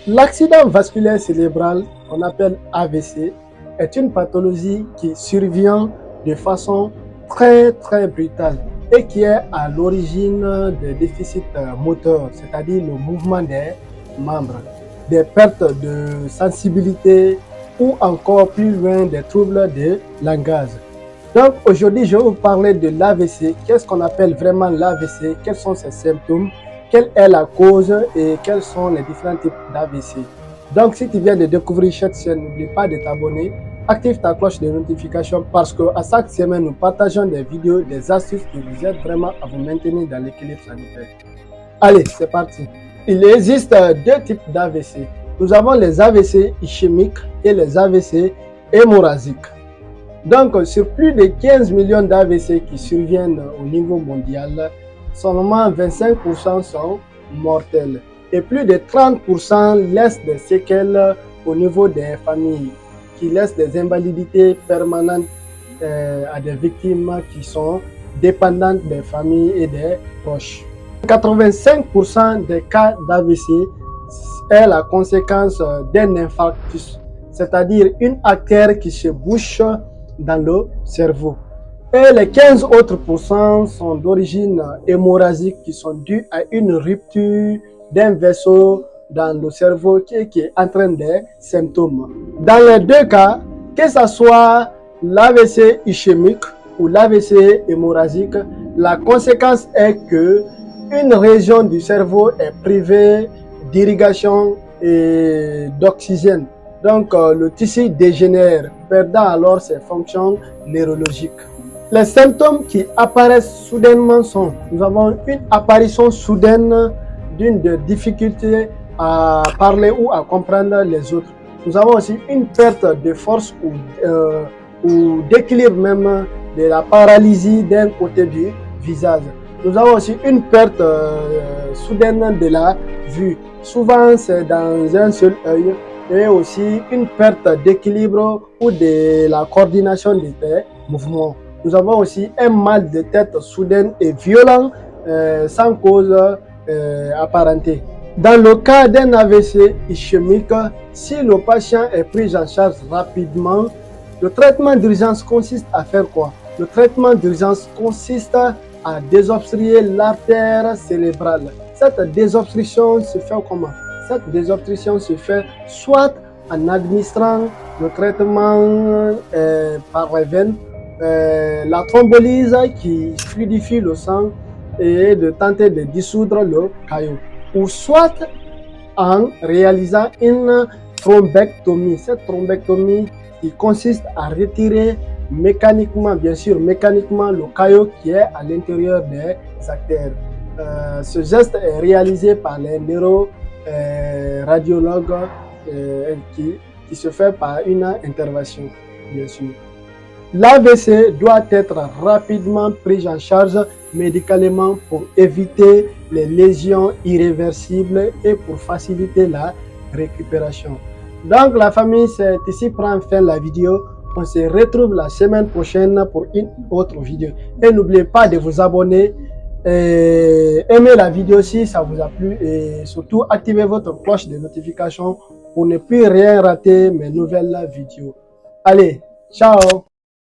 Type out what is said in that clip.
L'accident vasculaire cérébral, qu'on appelle AVC, est une pathologie qui survient de façon très brutale et qui est à l'origine des déficits moteurs, c'est-à-dire le mouvement des membres, des pertes de sensibilité ou encore plus loin des troubles de langage. Donc aujourd'hui, je vais vous parler de l'AVC. Qu'est-ce qu'on appelle vraiment l'AVC? Quels sont ses symptômes? Quelle est la cause et quels sont les différents types d'AVC? Donc si tu viens de découvrir cette chaîne, n'oublie pas de t'abonner, active ta cloche de notification parce qu'à chaque semaine, nous partageons des vidéos, des astuces qui vous aident vraiment à vous maintenir dans l'équilibre sanitaire. Allez, c'est parti. Il existe deux types d'AVC. Nous avons les AVC ischémiques et les AVC hémorragiques. Donc, sur plus de 15 millions d'AVC qui surviennent au niveau mondial, seulement 25% sont mortels et plus de 30% laissent des séquelles au niveau des familles, qui laissent des invalidités permanentes à des victimes qui sont dépendantes des familles et des proches. 85% des cas d'AVC est la conséquence d'un infarctus, c'est-à-dire une artère qui se bouche dans le cerveau. Et les 15 autres pourcents sont d'origine hémorragique qui sont dus à une rupture d'un vaisseau dans le cerveau qui entraîne des symptômes. Dans les deux cas, que ce soit l'AVC ischémique ou l'AVC hémorragique, la conséquence est que une région du cerveau est privée d'irrigation et d'oxygène. Donc, le tissu dégénère, perdant alors ses fonctions neurologiques. Les symptômes qui apparaissent soudainement sont, nous avons une apparition soudaine d'une difficulté à parler ou à comprendre les autres. Nous avons aussi une perte de force ou d'équilibre même de la paralysie d'un côté du visage. Nous avons aussi une perte soudaine de la vue. Souvent, c'est dans un seul œil. Et aussi une perte d'équilibre ou de la coordination de tes mouvements. Nous avons aussi un mal de tête soudain et violent sans cause apparentée. Dans le cas d'un AVC ischémique, si le patient est pris en charge rapidement, le traitement d'urgence consiste à faire quoi? Le traitement d'urgence consiste à désobstruer l'artère cérébrale. Cette désobstruction se fait comment? Cette désobstruction se fait soit en administrant le traitement par les veines, la thrombolyse qui fluidifie le sang et de tenter de dissoudre le caillot, ou soit en réalisant une thrombectomie. Cette thrombectomie qui consiste à retirer mécaniquement, bien sûr mécaniquement, le caillot qui est à l'intérieur des artères. Ce geste est réalisé par les radiologue qui se fait par une intervention, bien sûr. L'AVC doit être rapidement pris en charge médicalement pour éviter les lésions irréversibles et pour faciliter la récupération. Donc la famille, c'est ici prend fin la vidéo. On se retrouve la semaine prochaine pour une autre vidéo. Et n'oubliez pas de vous abonner. Aimez la vidéo si ça vous a plu et surtout activez votre cloche de notification pour ne plus rien rater mes nouvelles vidéos. Allez, ciao!